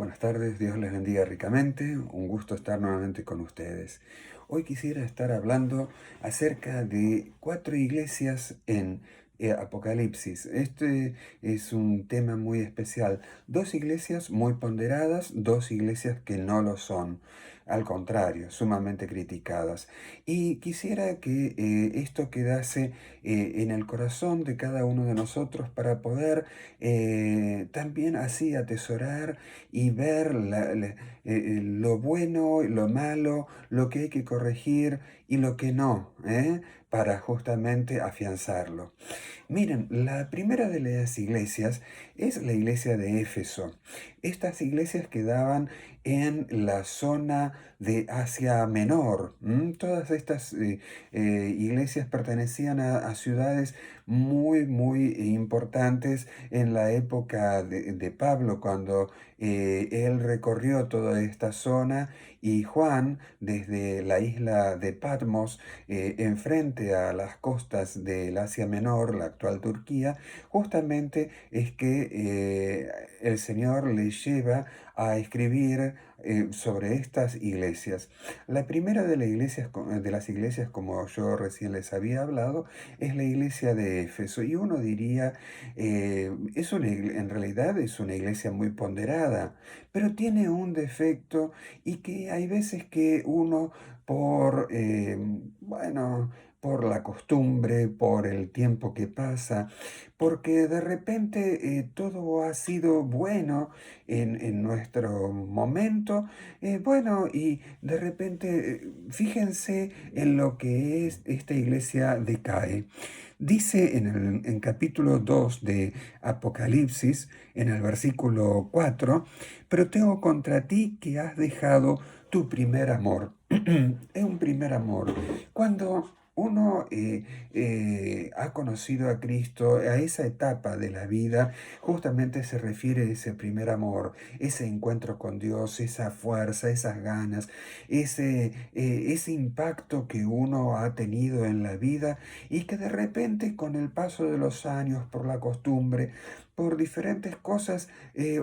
buenas tardes, Dios les bendiga ricamente, un gusto estar nuevamente con ustedes. Hoy quisiera estar hablando acerca de 4 iglesias en Apocalipsis. Este es un tema muy especial. 2 iglesias muy ponderadas, 2 iglesias que no lo son. Al contrario, sumamente criticadas. Y quisiera que esto quedase en el corazón de cada uno de nosotros para poder también así atesorar y ver lo bueno, lo malo, lo que hay que corregir y lo que no, para justamente afianzarlo. Miren, la primera de las iglesias es la iglesia de Éfeso. Estas iglesias quedaban en la zona de Asia Menor. Todas estas iglesias pertenecían a ciudades muy importantes en la época de Pablo, cuando él recorrió toda esta zona y Juan, desde la isla de Patmos, enfrente a las costas del Asia Menor, la actual Turquía, justamente es que el Señor le lleva a escribir sobre estas iglesias. La primera de las iglesias, como yo recién les había hablado, es la iglesia de Éfeso. Y uno diría, en realidad es una iglesia muy ponderada, pero tiene un defecto y que hay veces que uno bueno, por la costumbre, por el tiempo que pasa, porque de repente todo ha sido bueno en nuestro momento, bueno, y de repente fíjense en lo que es esta iglesia decae. Dice en capítulo 2 de Apocalipsis, en el versículo 4, pero tengo contra ti que has dejado tu primer amor. Es un primer amor. Cuando uno ha conocido a Cristo, a esa etapa de la vida, justamente se refiere a ese primer amor, ese encuentro con Dios, esa fuerza, esas ganas, ese impacto que uno ha tenido en la vida y que de repente con el paso de los años, por la costumbre, por diferentes cosas,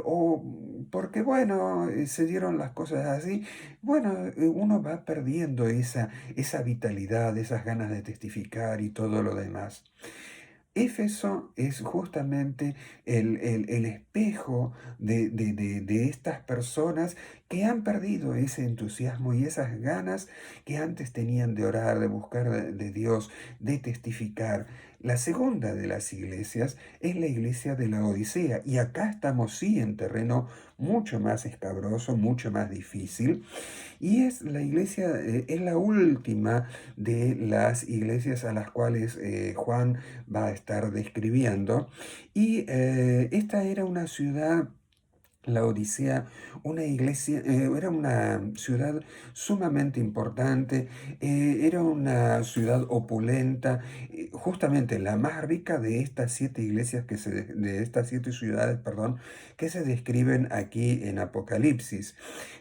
o porque, bueno, se dieron las cosas así, bueno, uno va perdiendo esa vitalidad, esas ganas de testificar y todo lo demás. Éfeso es justamente el espejo de estas personas que han perdido ese entusiasmo y esas ganas que antes tenían de orar, de buscar de Dios, de testificar. La segunda de las iglesias es la iglesia de la Odisea y acá estamos sí en terreno mucho más escabroso, mucho más difícil. Y es la iglesia, es la última de las iglesias a las cuales Juan va a estar describiendo. Y esta era una ciudad, la Odisea, una iglesia, era una ciudad sumamente importante, era una ciudad opulenta, justamente la más rica de estas 7 iglesias de estas 7 ciudades, perdón, que se describen aquí en Apocalipsis.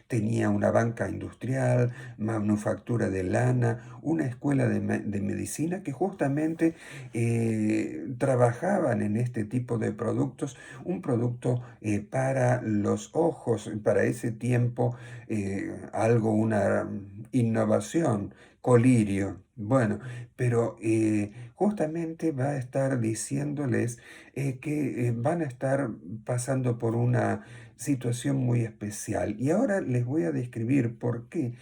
Tenía una banca industrial, manufactura de lana, una escuela de medicina que justamente trabajaban en este tipo de productos, un producto para los ojos, para ese tiempo, algo, una innovación, colirio. Bueno, pero justamente va a estar diciéndoles que van a estar pasando por una situación muy especial. Y ahora les voy a describir por qué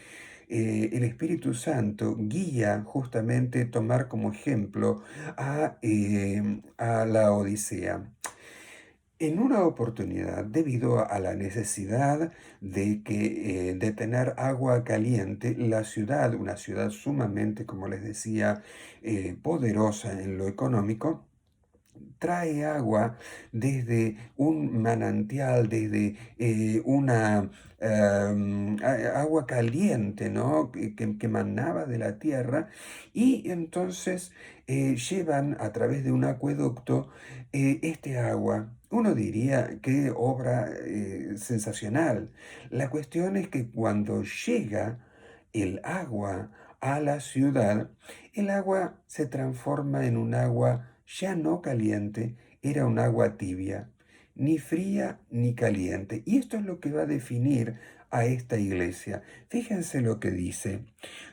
el Espíritu Santo guía justamente tomar como ejemplo a la Odisea. En una oportunidad, debido a la necesidad de tener agua caliente, la ciudad, una ciudad sumamente, como les decía, poderosa en lo económico, trae agua desde un manantial, desde una agua caliente, ¿no? Que manaba de la tierra, y entonces llevan a través de un acueducto este agua. Uno diría qué obra sensacional. La cuestión es que cuando llega el agua a la ciudad, el agua se transforma en un agua ya no caliente, era un agua tibia. ni fría ni caliente. Y esto es lo que va a definir a esta iglesia. Fíjense lo que dice.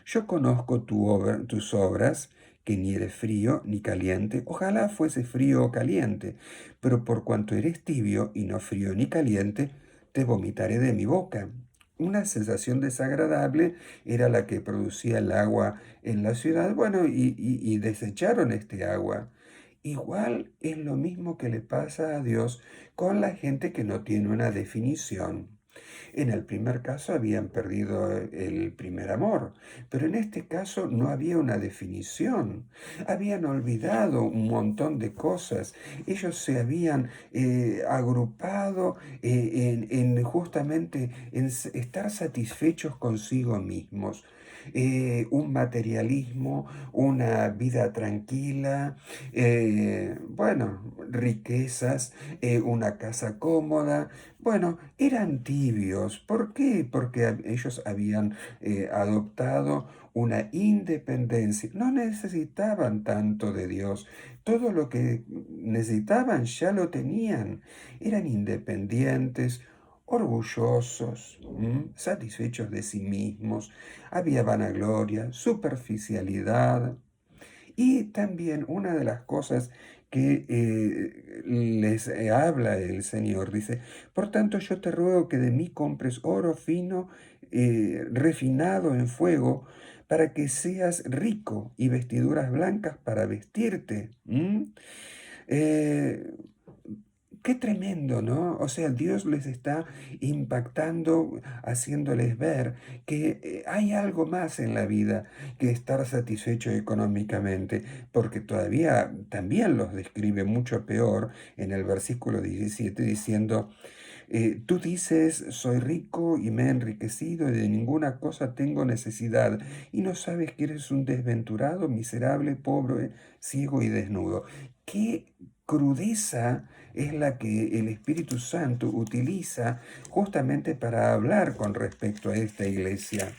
Yo conozco tus obras, que ni eres frío ni caliente. Ojalá fuese frío o caliente, pero por cuanto eres tibio y no frío ni caliente, te vomitaré de mi boca. Una sensación desagradable era la que producía el agua en la ciudad. Bueno, y desecharon este agua. Igual es lo mismo que le pasa a Dios con la gente que no tiene una definición. En el primer caso habían perdido el primer amor, pero en este caso no había una definición. Habían olvidado un montón de cosas. Ellos se habían agrupado justamente en estar satisfechos consigo mismos. Un materialismo, una vida tranquila, bueno, riquezas, una casa cómoda. Bueno, eran tibios. ¿Por qué? Porque ellos habían adoptado una independencia. No necesitaban tanto de Dios. Todo lo que necesitaban ya lo tenían. Eran independientes, orgullosos, satisfechos de sí mismos. Había vanagloria, superficialidad. Y también una de las cosas que les habla el Señor, dice, por tanto yo te ruego que de mí compres oro fino, refinado en fuego, para que seas rico y vestiduras blancas para vestirte. Eh, Qué tremendo, ¿no? O sea, Dios les está impactando, haciéndoles ver que hay algo más en la vida que estar satisfecho económicamente, porque todavía también los describe mucho peor en el versículo 17 diciendo, tú dices, soy rico y me he enriquecido y de ninguna cosa tengo necesidad, y no sabes que eres un desventurado, miserable, pobre, ciego y desnudo. ¿Qué crudeza es la que el Espíritu Santo utiliza justamente para hablar con respecto a esta iglesia?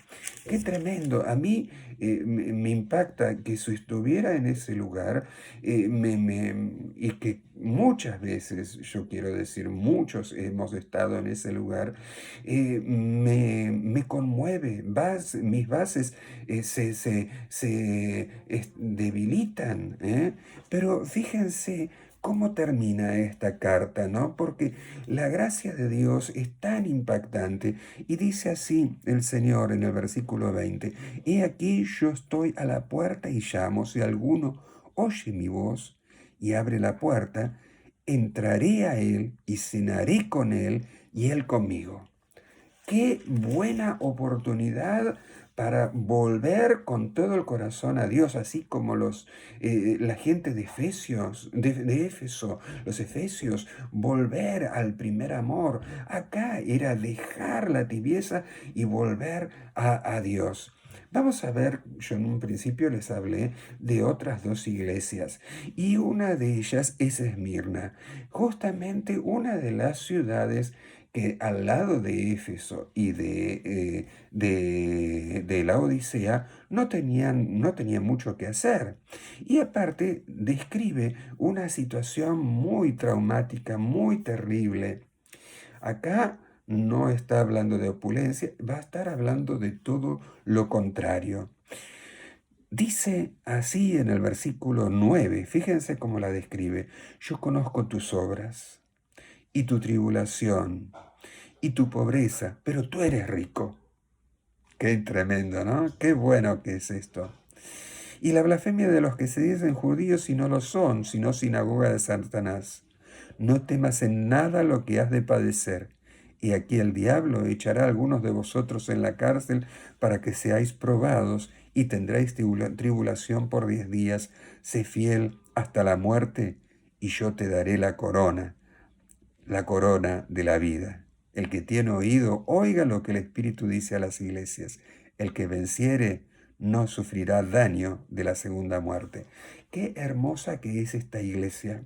Qué tremendo. A mí me impacta que si estuviera en ese lugar y que muchas veces, yo quiero decir, muchos hemos estado en ese lugar, me conmueve. Mis bases se debilitan, ¿eh? Pero fíjense cómo termina esta carta, ¿no? Porque la gracia de Dios es tan impactante y dice así el Señor en el versículo 20, He aquí yo estoy a la puerta y llamo, si alguno oye mi voz y abre la puerta, entraré a él y cenaré con él y él conmigo. Qué buena oportunidad para volver con todo el corazón a Dios, así como la gente de de Éfeso, los efesios, volver al primer amor. Acá era dejar la tibieza y volver a Dios. Vamos a ver, yo en un principio les hablé de otras dos iglesias y una de ellas es Esmirna, justamente una de las ciudades que al lado de Éfeso y de la Odisea no tenían mucho que hacer. Y aparte describe una situación muy traumática, muy terrible. Acá no está hablando de opulencia, va a estar hablando de todo lo contrario. Dice así en el versículo 9, fíjense cómo la describe, yo conozco tus obras y tu tribulación y tu pobreza, pero tú eres rico. Qué tremendo, ¿no? Qué bueno que es esto. Y la blasfemia de los que se dicen judíos y no lo son, sino sinagoga de Satanás. No temas en nada lo que has de padecer. Y aquí el diablo echará a algunos de vosotros en la cárcel para que seáis probados y tendréis tribulación por 10 días. Sé fiel hasta la muerte y yo te daré la corona de la vida. El que tiene oído, oiga lo que el Espíritu dice a las iglesias. El que venciere no sufrirá daño de la segunda muerte. Qué hermosa que es esta iglesia.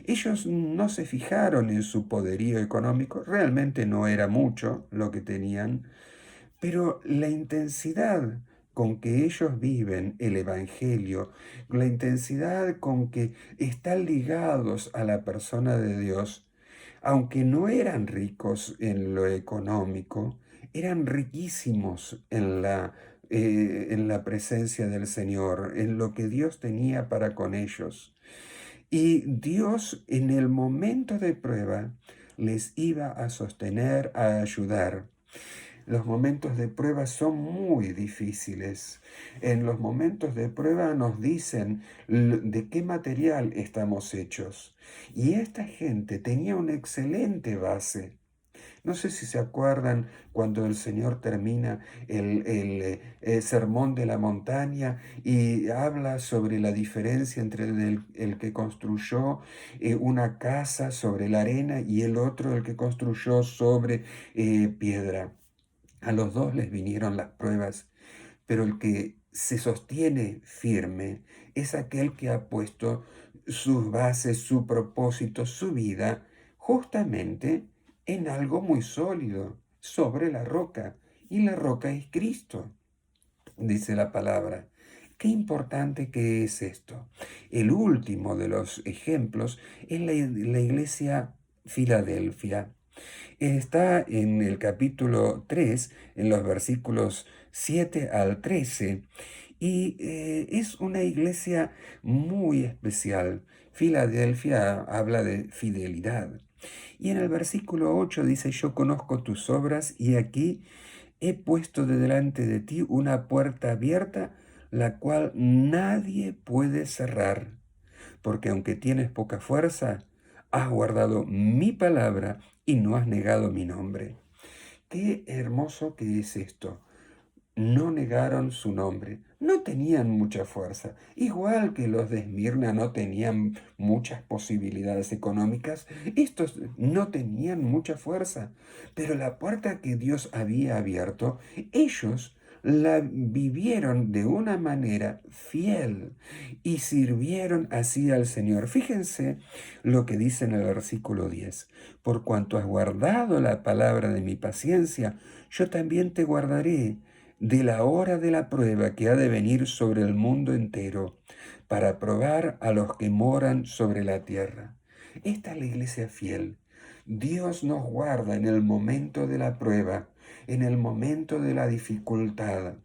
Ellos no se fijaron en su poderío económico, realmente no era mucho lo que tenían, pero la intensidad con que ellos viven el Evangelio, la intensidad con que están ligados a la persona de Dios, aunque no eran ricos en lo económico, eran riquísimos en la presencia del Señor, en lo que Dios tenía para con ellos. Y Dios en el momento de prueba les iba a sostener, a ayudar. Los momentos de prueba son muy difíciles. En los momentos de prueba nos dicen de qué material estamos hechos. Y esta gente tenía una excelente base. No sé si se acuerdan cuando el Señor termina el sermón de la montaña y habla sobre la diferencia entre el que construyó una casa sobre la arena y el otro, el que construyó sobre piedra. A los dos les vinieron las pruebas, pero el que se sostiene firme es aquel que ha puesto sus bases, su propósito, su vida, justamente en algo muy sólido, sobre la roca. Y la roca es Cristo, dice la palabra. Qué importante que es esto. El último de los ejemplos es la iglesia Filadelfia. Está en el capítulo 3, en los versículos 7 al 13, y es una iglesia muy especial. Filadelfia habla de fidelidad. Y en el versículo 8 dice, yo conozco tus obras y aquí he puesto de delante de ti una puerta abierta, la cual nadie puede cerrar, porque aunque tienes poca fuerza, has guardado mi palabra y no has negado mi nombre. Qué hermoso que es esto. No negaron su nombre. No tenían mucha fuerza. Igual que los de Esmirna no tenían muchas posibilidades económicas, estos no tenían mucha fuerza. Pero la puerta que Dios había abierto, ellos la vivieron de una manera fiel y sirvieron así al Señor. Fíjense lo que dice en el versículo 10. Por cuanto has guardado la palabra de mi paciencia, yo también te guardaré de la hora de la prueba que ha de venir sobre el mundo entero, para probar a los que moran sobre la tierra. Esta es la iglesia fiel. Dios nos guarda en el momento de la prueba, en el momento de la dificultad.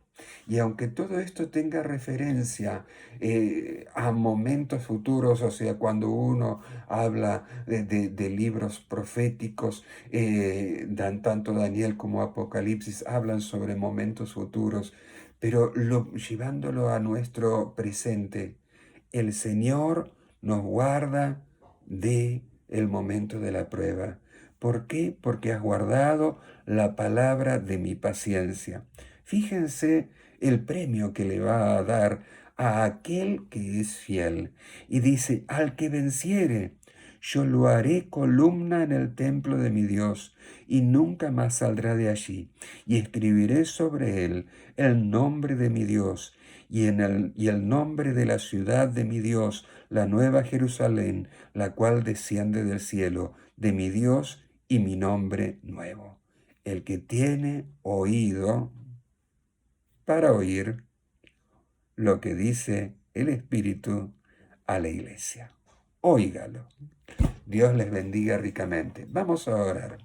Y aunque todo esto tenga referencia a momentos futuros, o sea, cuando uno habla de libros proféticos, tanto Daniel como Apocalipsis hablan sobre momentos futuros, pero llevándolo a nuestro presente, el Señor nos guarda de el momento de la prueba. ¿Por qué? Porque has guardado la palabra de mi paciencia. Fíjense el premio que le va a dar a aquel que es fiel. Y dice, al que venciere, yo lo haré columna en el templo de mi Dios, y nunca más saldrá de allí. Y escribiré sobre él el nombre de mi Dios, y el nombre de la ciudad de mi Dios, la nueva Jerusalén, la cual desciende del cielo, de mi Dios y mi nombre nuevo. El que tiene oído para oír lo que dice el Espíritu a la iglesia. Óigalo. Dios les bendiga ricamente. Vamos a orar.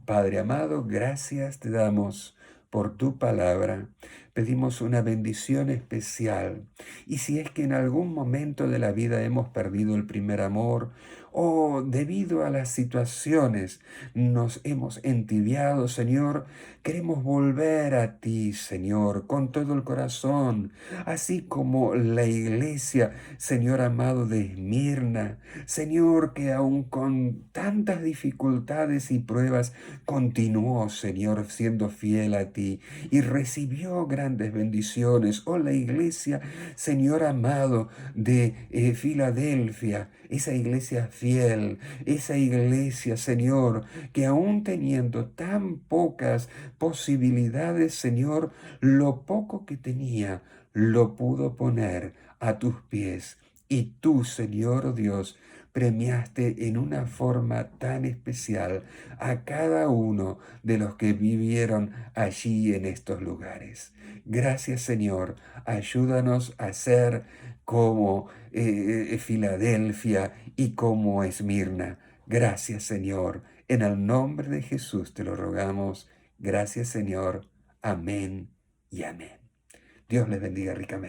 Padre amado, gracias te damos por tu palabra. Pedimos una bendición especial. Y si es que en algún momento de la vida hemos perdido el primer amor o debido a las situaciones nos hemos entibiado, Señor, queremos volver a ti, Señor, con todo el corazón, así como la iglesia, Señor amado de Esmirna, Señor, que aun con tantas dificultades y pruebas, continuó, Señor, siendo fiel a ti y recibió grandes bendiciones. Oh, la iglesia, Señor amado, de Filadelfia, esa iglesia fiel, esa iglesia, Señor, que aún teniendo tan pocas posibilidades, Señor, lo poco que tenía lo pudo poner a tus pies. Y tú, Señor oh Dios, premiaste en una forma tan especial a cada uno de los que vivieron allí en estos lugares. Gracias, Señor. Ayúdanos a ser como Filadelfia y como Esmirna, Gracias, Señor. En el nombre de Jesús te lo rogamos. Gracias, Señor. Amén y amén. Dios les bendiga ricamente.